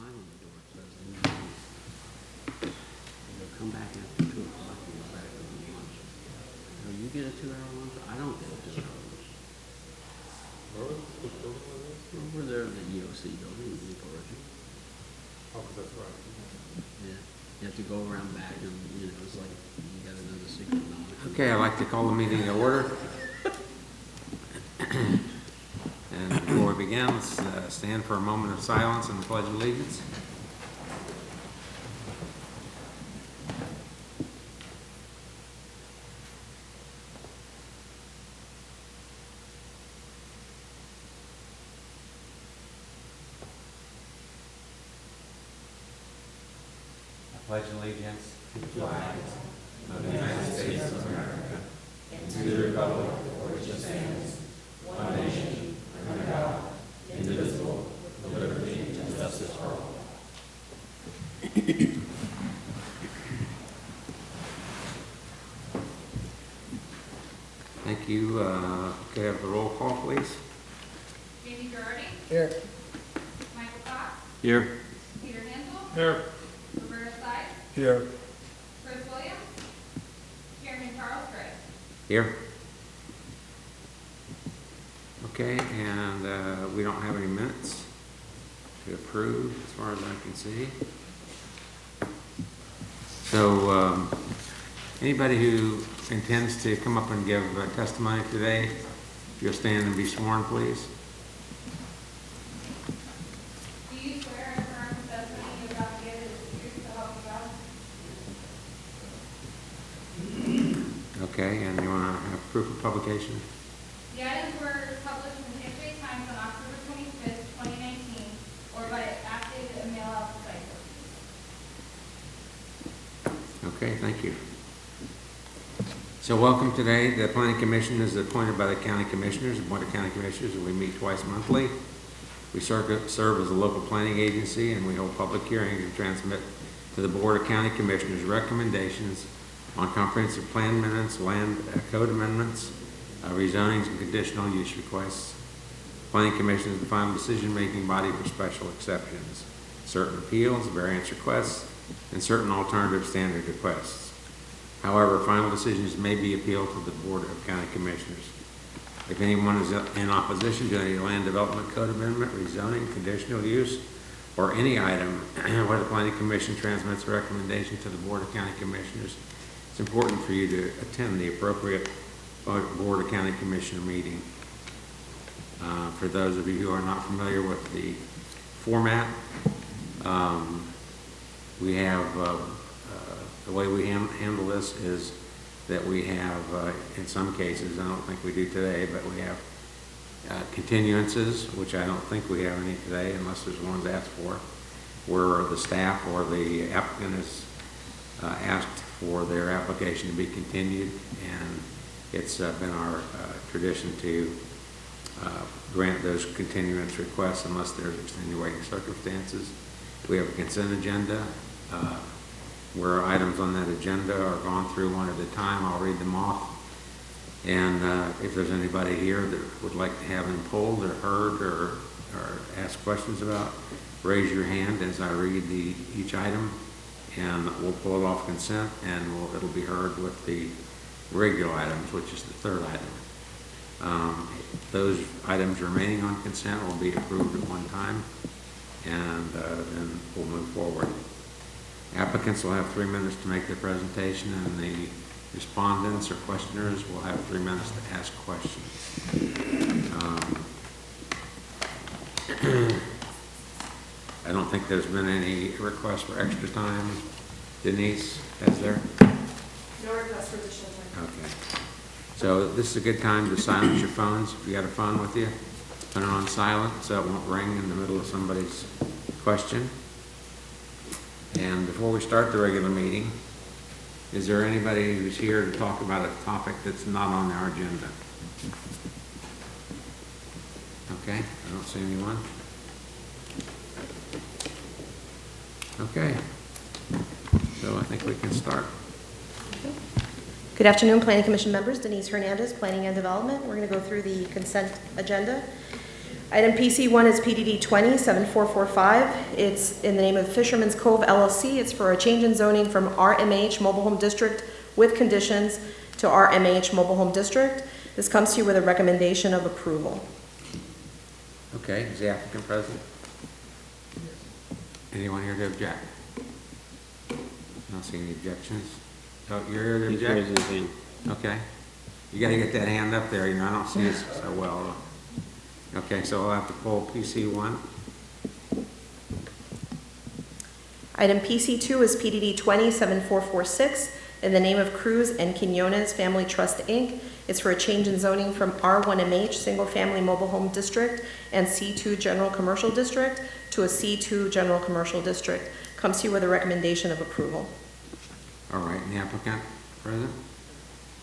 sign on the door that says, they'll come back after 2 o'clock and go back on lunch. So you get a 2-hour lunch? I don't get a 2-hour lunch. Over there in the EOC building in Georgia. Oh, that's right. Yeah. You have to go around back and, it's like you got another secret knowledge. Okay, I'd like to call the meeting to order. And before we begin, let's stand for a moment of silence and the Pledge of Allegiance. I pledge allegiance to the flag of the United States of America and to the republic for which it stands, one nation, under God, indivisible, with liberty and justice for all. Thank you. Could I have the roll call, please? Jamie Girardi. Here. Michael Fox. Here. Peter Hansel. Here. Roberta Sykes. Here. Chris Williams. Chairman Charles Gray. Here. Okay, and we don't have any minutes to approve as far as I can see. So anybody who intends to come up and give testimony today, if you'll stand and be sworn, please. Do you swear and affirm the testimony you're about to give is the truth, so help you God? Okay, and you want to have proof of publication? The items were published in the History Times on October 25th, 2019, or by active and mail out to site. Okay, thank you. So welcome today. The Planning Commission is appointed by the County Commissioners, the Board of County Commissioners, and we meet twice monthly. We serve as a local planning agency, and we hold public hearings and transmit to the Board of County Commissioners recommendations on comprehensive plan amendments, land code amendments, rezonings, and conditional use requests. Planning Commission is the final decision-making body for special exceptions, certain appeals, variance requests, and certain alternative standard requests. However, final decisions may be appealed to the Board of County Commissioners. If anyone is in opposition to any land development code amendment, rezoning, conditional use, or any item where the Planning Commission transmits a recommendation to the Board of County Commissioners, it's important for you to attend the appropriate Board of County Commissioner meeting. For those of you who are not familiar with the format, we have the way we handle this is that we have, in some cases, I don't think we do today, but we have continuances, which I don't think we have any today unless there's ones asked for, where the staff or the applicant has asked for their application to be continued, and it's been our tradition to grant those continuance requests unless there's extenuating circumstances. We have a consent agenda where items on that agenda are gone through one at a time. I'll read them off, and if there's anybody here that would like to have them pulled or heard or ask questions about, raise your hand as I read each item, and we'll pull it off consent, and it'll be heard with the regular items, which is the third item. Those items remaining on consent will be approved at one time, and then we'll move forward. Applicants will have 3 minutes to make their presentation, and the respondents or questioners will have 3 minutes to ask questions. I don't think there's been any requests for extra time. Denise, has there? No request for additional time. Okay. So this is a good time to silence your phones. If you got a phone with you, turn it on silent so it won't ring in the middle of somebody's question. And before we start the regular meeting, is there anybody who's here to talk about a topic that's not on our agenda? Okay, I don't see anyone. Okay, so I think we can start. Good afternoon, Planning Commission members. Denise Hernandez, Planning and Development. We're going to go through the consent agenda. Item PC1 is PDD 20-7445. It's in the name of Fisherman's Cove LLC. It's for a change in zoning from RMH Mobile Home District with conditions to RMH Mobile Home District. This comes to you with a recommendation of approval. Okay, is the applicant present? Anyone here to object? I don't see any objections. Oh, you're here to He's object? raising his hand. Okay. You gotta get that hand up there, I don't see it so well. Okay, so we'll have to pull PC1. Item PC2 is PDD 20-7446 in the name of Cruz and Quinones Family Trust, Inc. It's for a change in zoning from R1MH Single Family Mobile Home District and C2 General Commercial District to a C2 General Commercial District. Comes to you with a recommendation of approval. All right, and the applicant present?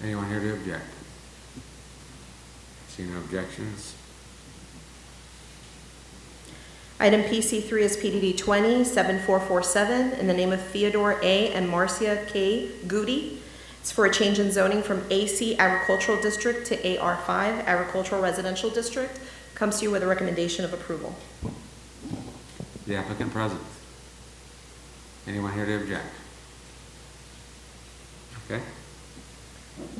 Anyone here to object? See no objections? Item PC3 is PDD 20-7447 in the name of Theodore A. and Marcia K. Goody. It's for a change in zoning from AC Agricultural District to AR5 Agricultural Residential District. Comes to you with a recommendation of approval. The applicant present? Anyone here to object? Okay.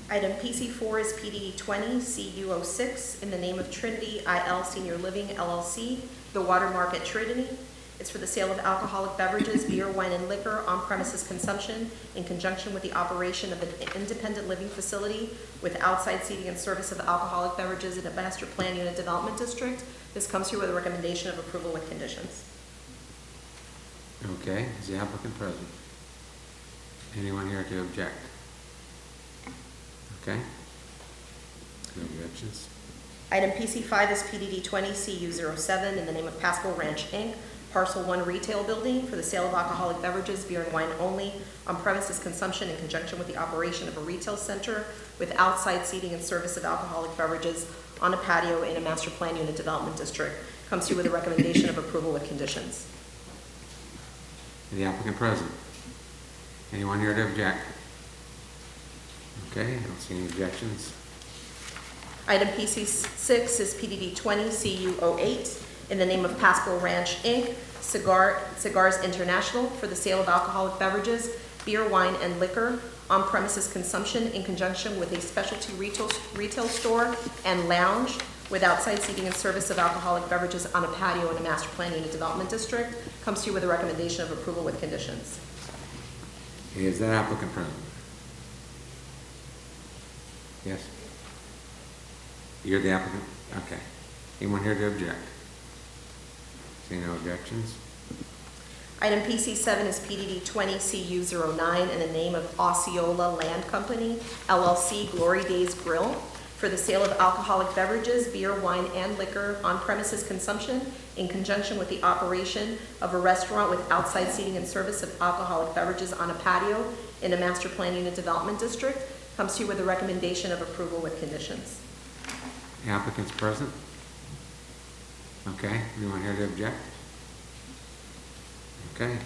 Item PC4 is PDD 20-CU06 in the name of Trinity IL Senior Living LLC, the Watermark at Trinity. It's for the sale of alcoholic beverages, beer, wine, and liquor on premises consumption in conjunction with the operation of an independent living facility with outside seating and service of alcoholic beverages in a master plan unit development district. This comes to you with a recommendation of approval with conditions. Okay, is the applicant present? Anyone here to object? Okay. No objections? Item PC5 is PDD 20-CU07 in the name of Pasco Ranch, Inc., Parcel 1 Retail Building for the sale of alcoholic beverages, beer and wine only, on premises consumption in conjunction with the operation of a retail center with outside seating and service of alcoholic beverages on a patio in a master plan unit development district. Comes to you with a recommendation of approval with conditions. Is the applicant present? Anyone here to object? Okay, I don't see any objections. Item PC6 is PDD 20-CU08 in the name of Pasco Ranch, Inc., Cigars International for the sale of alcoholic beverages, beer, wine, and liquor on premises consumption in conjunction with a specialty retail store and lounge with outside seating and service of alcoholic beverages on a patio in a master plan unit development district. Comes to you with a recommendation of approval with conditions. Is that applicant present? Yes? You're the applicant? Okay. Anyone here to object? See no objections? Item PC7 is PDD 20-CU09 in the name of Osceola Land Company, LLC, Glory Days Grill, for the sale of alcoholic beverages, beer, wine, and liquor on premises consumption in conjunction with the operation of a restaurant with outside seating and service of alcoholic beverages on a patio in a master plan unit development district. Comes to you with a recommendation of approval with conditions. The applicant's present? Okay, anyone here to object? Okay,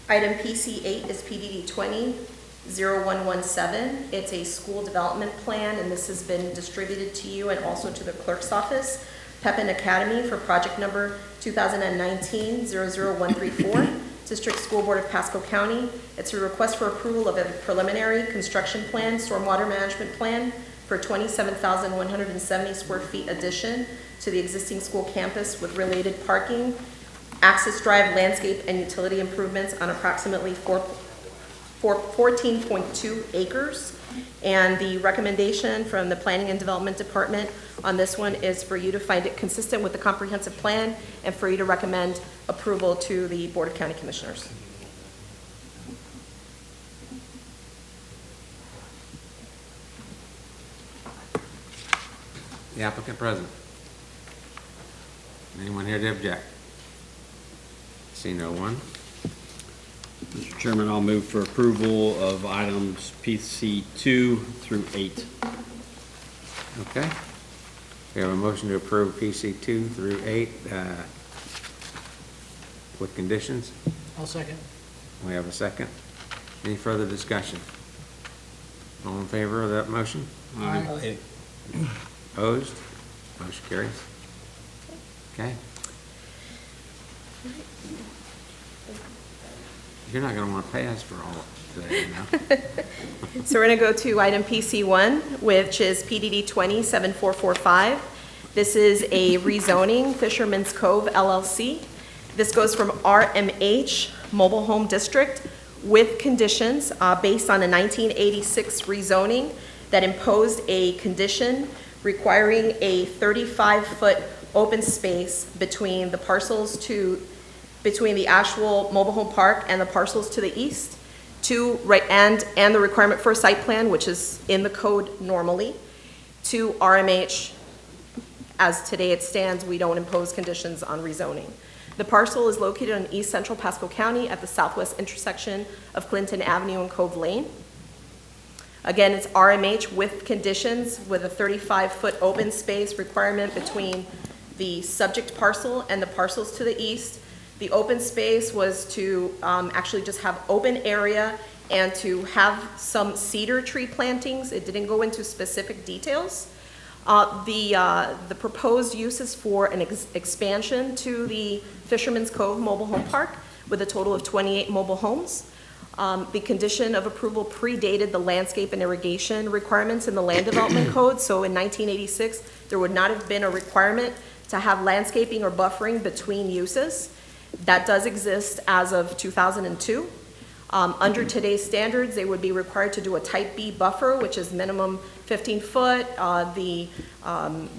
Item PC8 is PDD 20-0117. It's a school development plan, and this has been distributed to you and also to the clerk's office. Pepin Academy for project number 2019-00134, District School Board of Pasco County. It's a request for approval of a preliminary construction plan, stormwater management plan for 27,170 square feet addition to the existing school campus with related parking, access drive, landscape, and utility improvements on approximately 14.2 acres. And the recommendation from the Planning and Development Department on this one is for you to find it consistent with the comprehensive plan and for you to recommend approval to the Board of County Commissioners. the applicant present? Anyone here to object? See no one. Mr. Chairman, I'll move for approval of items PC 2 through 8. Okay. We have a motion to approve PC 2 through 8 with conditions. I'll second. We have a second. Any further discussion? All in favor of that motion? Aye. Opposed? Motion carries. Okay. You're not gonna wanna pay us for all of today, you know? So we're going to go to item PC1, which is PDD 207445. This is a rezoning, Fisherman's Cove LLC. This goes from RMH Mobile Home District with conditions based on a 1986 rezoning that imposed a condition requiring a 35-foot open space between the parcels between the actual mobile home park and the parcels to the east, and the requirement for a site plan, which is in the code normally, to RMH. As today it stands, we don't impose conditions on rezoning. The parcel is located in east central Pasco County at the southwest intersection of Clinton Avenue and Cove Lane. Again, it's RMH with conditions with a 35-foot open space requirement between the subject parcel and the parcels to the east. The open space was to actually just have open area and to have some cedar tree plantings. It didn't go into specific details. The proposed use is for an expansion to the Fisherman's Cove Mobile Home Park with a total of 28 mobile homes. The condition of approval predated the landscape and irrigation requirements in the Land Development Code. So in 1986, there would not have been a requirement to have landscaping or buffering between uses. That does exist as of 2002. Under today's standards, they would be required to do a type B buffer, which is minimum 15 foot, the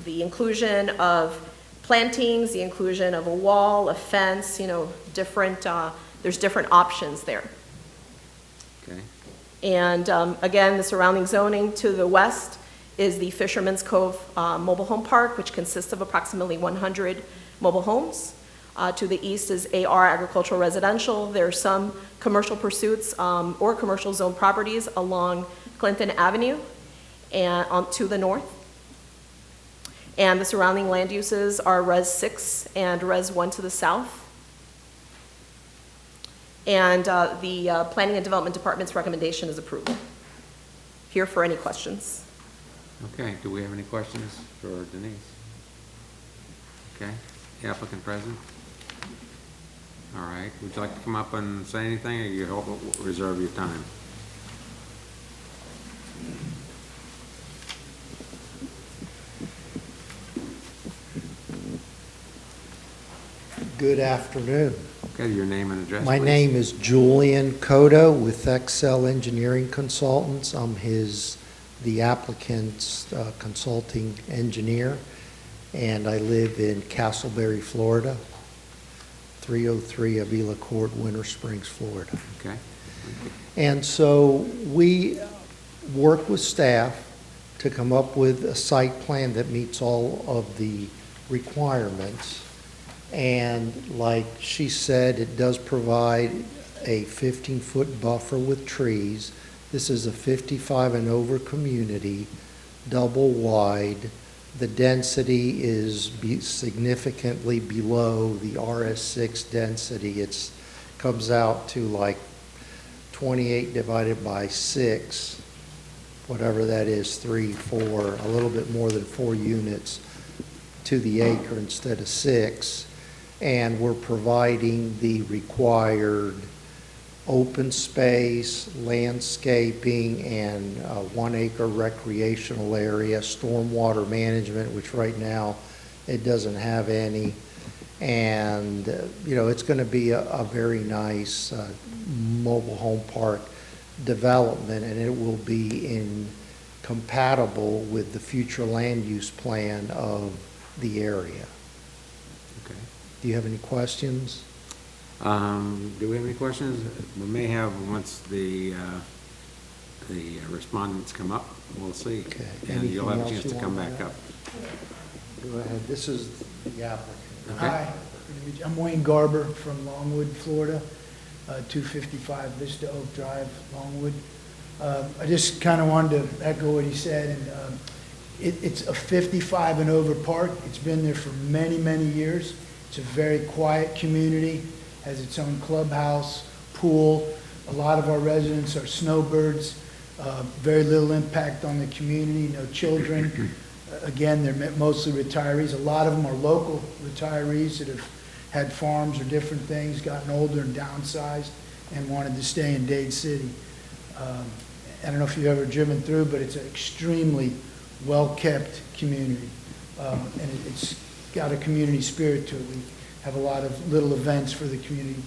inclusion of plantings, the inclusion of a wall, a fence, there's different options there. Okay. And again, the surrounding zoning to the west is the Fisherman's Cove Mobile Home Park, which consists of approximately 100 mobile homes. To the east is AR Agricultural Residential. There are some commercial pursuits or commercial zone properties along Clinton Avenue and to the north. And the surrounding land uses are Res 6 and Res 1 to the south. And the Planning and Development Department's recommendation is approval. Here for any questions. Okay, do we have any questions for Denise? Okay, the applicant present? All right, would you like to come up and say anything, or you hope reserve your time? Good afternoon. Okay, your name and address, My please. name is Julian Cotto with Excel Engineering Consultants. I'm the applicant's consulting engineer, and I live in Castleberry, Florida, 303 Avila Court, Winter Springs, Florida. Okay. And so we work with staff to come up with a site plan that meets all of the requirements. And like she said, it does provide a 15-foot buffer with trees. This is a 55 and over community, double wide. The density is significantly below the RS6 density. It comes out to like 28 divided by 6, whatever that is, 3, 4, a little bit more than 4 units to the acre instead of 6. And we're providing the required open space, landscaping, and 1 acre recreational area, stormwater management, which right now it doesn't have any. And, it's going to be a very nice mobile home park development, and it will be compatible with the future land use plan of the area. Okay. Do you have any questions? Do we have any questions? We may have once the respondents come up. We'll see. Okay. And you'll have a Anything chance else to you come wanna back add? up. Go ahead. This is the applicant. Okay. Hi, I'm Wayne Garber from Longwood, Florida, 255 Vista Oak Drive, Longwood. I just kind of wanted to echo what he said, and it's a 55 and over park. It's been there for many, many years. It's a very quiet community, has its own clubhouse, pool. A lot of our residents are snowbirds, very little impact on the community, no children. Again, they're mostly retirees. A lot of them are local retirees that have had farms or different things, gotten older and downsized, and wanted to stay in Dade City. I don't know if you've ever driven through, but it's an extremely well-kept community. And it's got a community spirit to it. We have a lot of little events for the community,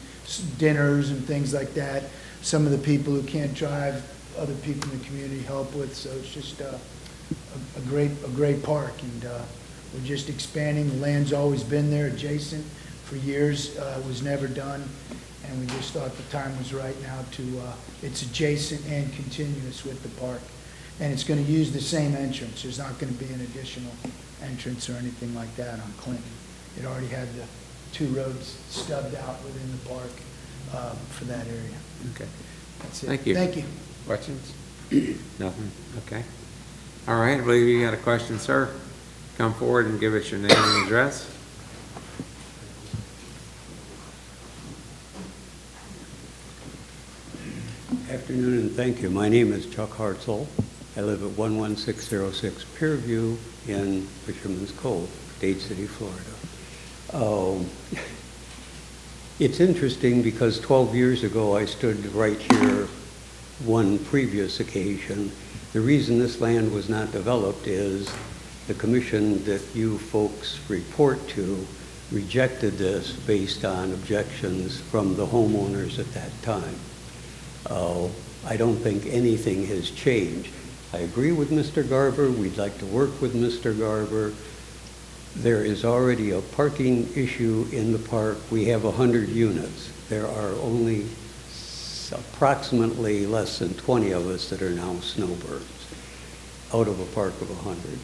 dinners and things like that. Some of the people who can't drive, other people in the community help with, so it's just a great park, and we're just expanding. The land's always been there adjacent for years, was never done, and we just thought the time was right now to, it's adjacent and continuous with the park. And it's going to use the same entrance. There's not going to be an additional entrance or anything like that on Clinton. It already had the 2 roads stubbed out within the park for that area. Okay. That's it. Thank you. Thank you. Questions? Nothing? Okay. All right, I believe you got a question, sir. Come forward and give us your name and address. Afternoon, and thank you. My name is Chuck Hartzell. I live at 11606 Pierview in Fisherman's Cove, Dade City, Florida. It's interesting because 12 years ago I stood right here one previous occasion. The reason this land was not developed is the commission that you folks report to rejected this based on objections from the homeowners at that time. I don't think anything has changed. I agree with Mr. Garber. We'd like to work with Mr. Garber. There is already a parking issue in the park. We have 100 units. There are only approximately less than 20 of us that are now snowbirds out of a park of 100.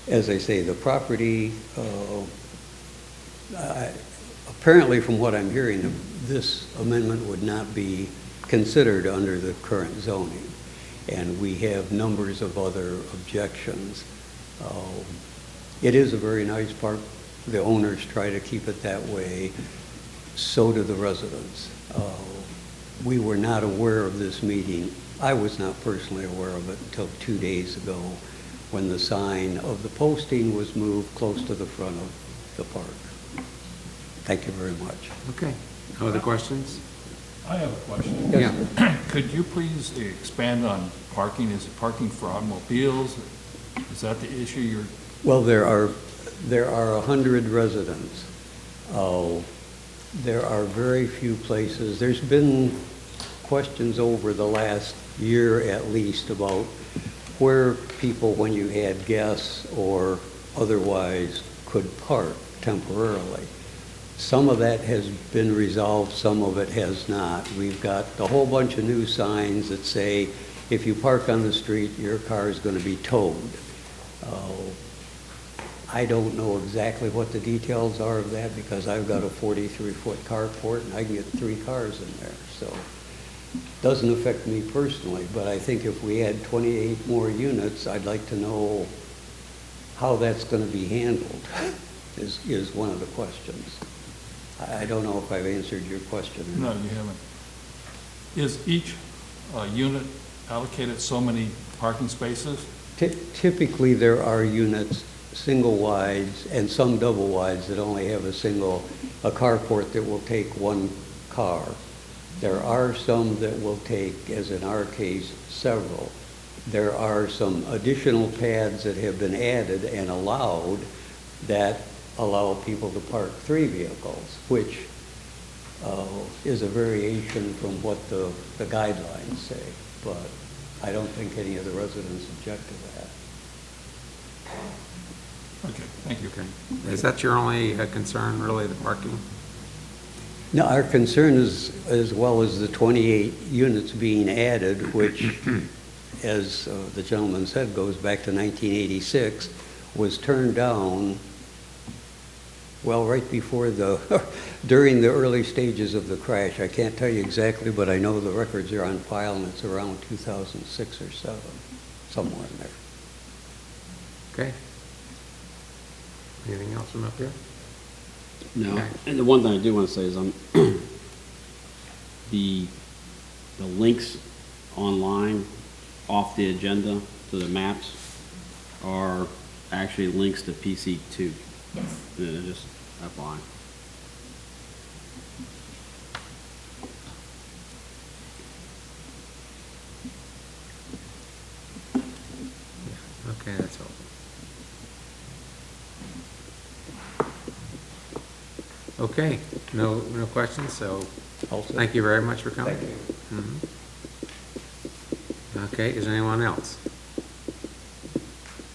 As I say, the property, apparently from what I'm hearing, this amendment would not be considered under the current zoning, and we have numbers of other objections. It is a very nice park. The owners try to keep it that way. So do the residents. We were not aware of this meeting. I was not personally aware of it until 2 days ago when the sign of the posting was moved close to the front of the park. Thank you very much. Okay. Other questions? I have a question. Yeah. Could you please expand on parking? Is it parking for automobiles? Is that the issue you're? Well, there are 100 residents. There are very few places. There's been questions over the last year at least about where people, when you had guests or otherwise, could park temporarily. Some of that has been resolved, some of it has not. We've got a whole bunch of new signs that say, if you park on the street, your car is going to be towed. I don't know exactly what the details are of that because I've got a 43-foot carport and I can get 3 cars in there. So it doesn't affect me personally, but I think if we had 28 more units, I'd like to know how that's going to be handled is one of the questions. I don't know if I've answered your question. No, you haven't. Is each unit allocated so many parking spaces? Typically, there are units, single wides and some double wides that only have a carport that will take 1 car. There are some that will take, as in our case, several. There are some additional pads that have been added and allowed that allow people to park 3 vehicles, which is a variation from what the guidelines say. But I don't think any of the residents object to that. Okay, thank you. Okay. Is that your only concern, really, the parking? No, our concern is, as well as the 28 units being added, which, as the gentleman said, goes back to 1986, was turned down, well, right before during the early stages of the crash. I can't tell you exactly, but I know the records are on file, and it's around 2006 or 7, somewhere in there. Okay. Anything else from up here? No, Okay. and the one thing I do want to say is the links online off the agenda to the maps are actually links to PC2. Yes. Just FYI. Okay, that's all. Okay, no questions, so thank you very much for coming. Thank you. Mhm. Okay, is there anyone else?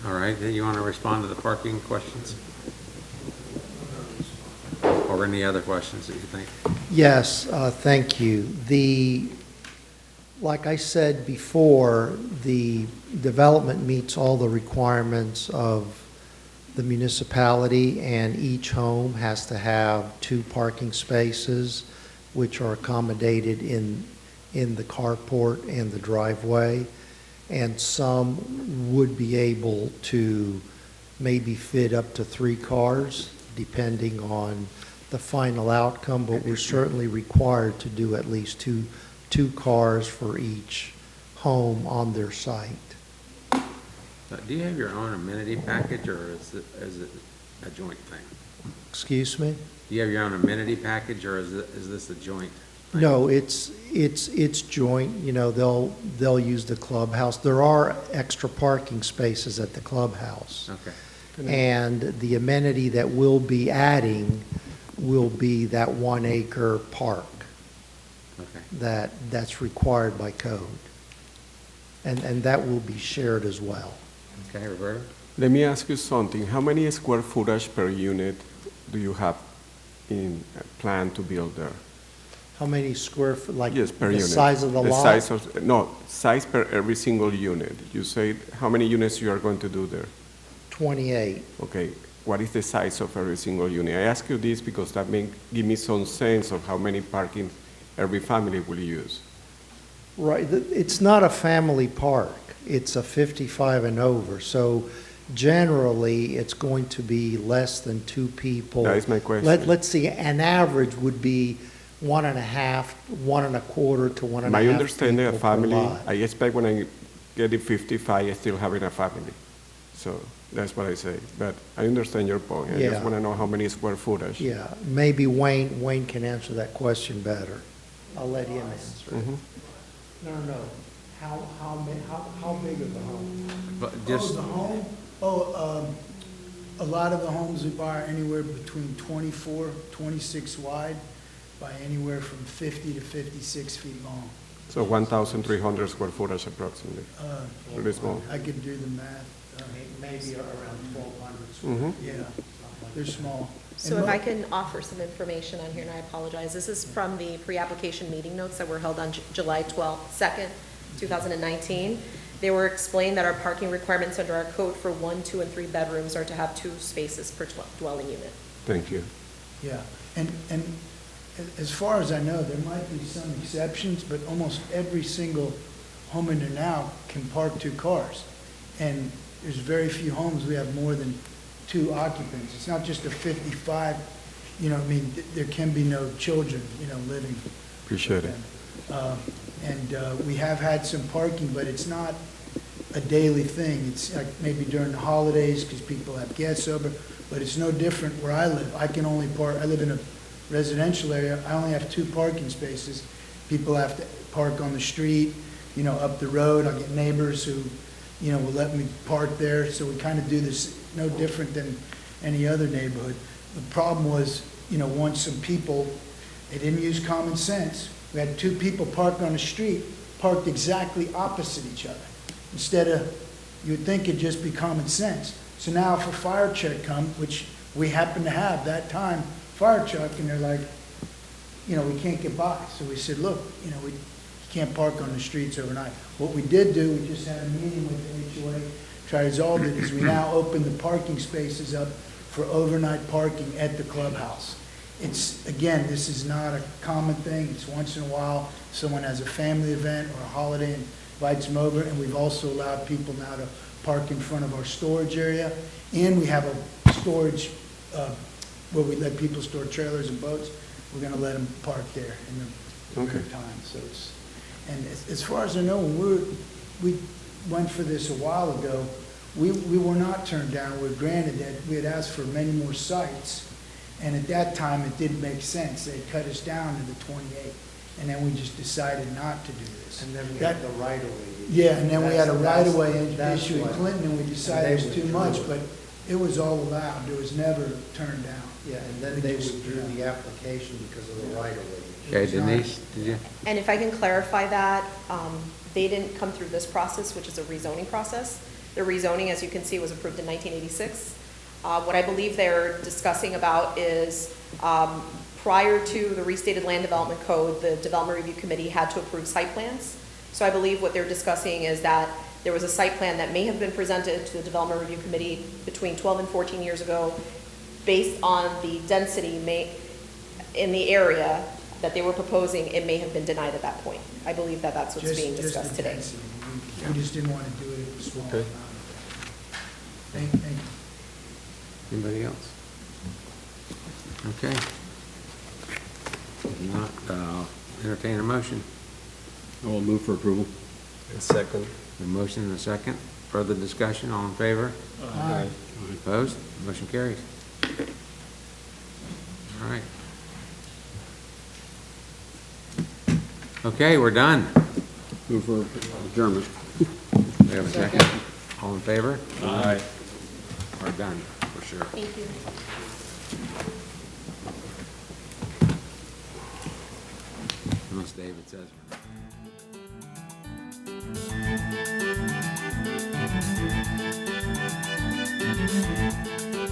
All right, then you want to respond to the parking questions? Or any other questions that you think? Yes, thank you. Like I said before, the development meets all the requirements of the municipality, and each home has to have 2 parking spaces, which are accommodated in the carport and the driveway. And some would be able to maybe fit up to 3 cars, depending on the final outcome, but we're certainly required to do at least two cars for each home on their site. Do you have your own amenity package, or is it a joint thing? Excuse me? Do you have your own amenity package, or is this a joint thing? No, it's joint, you know, they'll use the clubhouse. There are extra parking spaces at the clubhouse. Okay. And the amenity that we'll be adding will be that 1 acre park Okay. that's required by code. And that will be shared as well. Okay, Roberta? Let me ask you something. How many square footage per unit do you have in plan to build there? How many square foot, like Yes, per the unit. size of the lot? Size of, no, size per every single unit. You say how many units you are going to do there? 28. Okay, what is the size of every single unit? I ask you this because that may give me some sense of how many parking every family will use. Right, it's not a family park, it's a 55 and over, so generally, it's going to be less than 2 people. That is my question. Let's see, an average would be 1.5, 1.25 to 1.5 My understanding of people per family, lot. I expect when I get it 55, I still having a family. So that's what I say. But I understand your point. I just Yeah. want to know how many square footage. Yeah, maybe Wayne can answer that question better. I'll let him answer it. Mhm. No. How big are the homes? But Oh, just, the home? A lot of the homes we buy are anywhere between 24, 26 wide by anywhere from 50 to 56 feet long. So 1,300 square footage approximately. Really small. I could do the math. Maybe around 1,200 Mhm. Yeah, they're small. So And if I mo- can offer some information on here, and I apologize, this is from the pre-application meeting notes that were held on July 2nd, 2019. They were explained that our parking requirements under our code for 1, 2, and 3 bedrooms are to have 2 spaces per dwelling unit. Thank you. Yeah, and as far as I know, there might be some exceptions, but almost every single home in there now can park 2 cars. And there's very few homes we have more than 2 occupants. It's not just a 55, you know, I mean, there can be no children, you know, living. Appreciate it. We have had some parking, but it's not a daily thing. It's like maybe during the holidays because people have guests over, but it's no different where I live. I can only park, I live in a residential area, I only have 2 parking spaces. People have to park on the street, you know, up the road. I get neighbors who, you know, will let me park there, so we kind of do this no different than any other neighborhood. The problem was, you know, once some people, they didn't use common sense. We had 2 people parked on the street, parked exactly opposite each other. Instead of, you'd think it'd just be common sense. So now if a fire truck come, which we happen to have that time, fire truck, and they're like, you know, we can't get by. So we said, look, you know, you can't park on the streets overnight. What we did do, we just had a meeting with the HOA, try to resolve it, is we now open the parking spaces up for overnight parking at the clubhouse. It's, again, this is not a common thing. It's once in a while, someone has a family event or a holiday and invites them over, and we've also allowed people now to park in front of our storage area. And we have a storage, where we let people store trailers and boats. We're gonna let them park there in the winter time. So And as far as I know, when we went for this a while ago, we were not turned down. We were granted that we had asked for many more sites, and at that time, it didn't make sense. They cut us down to the 28, and then we just decided not to do this. And then we That- had the right-of-way. Yeah, and then we had a That's- right-of-way that's issue in what- Clinton, and we decided it was too withdrew much, it. but it was all allowed. It was never turned down. Yeah, and then they withdrew the application because of the right-of-way. Okay, Denise, did you? And if I can clarify that, they didn't come through this process, which is a rezoning process. The rezoning, as you can see, was approved in 1986. What I believe they're discussing about is, prior to the restated land development code, the Development Review Committee had to approve site plans. So I believe what they're discussing is that there was a site plan that may have been presented to the Development Review Committee between 12 and 14 years ago, based on the density in the area that they were proposing. It may have been denied at that point. I believe that that's what's being Just discussed the today. density. We just didn't want to do it in a small Okay. amount. Thank you. Anybody else? Okay. If not, entertain a motion. I will move for approval. Second. A motion and a second. Further discussion, all in favor? Aye. Opposed? Motion carries. All right. Okay, we're done. Move for adjournment. We have a second. All in favor? Aye. We're done, for sure. Thank you. Unless David says.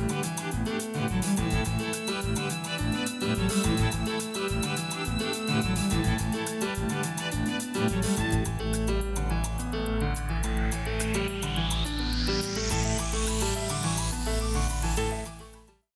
we're not.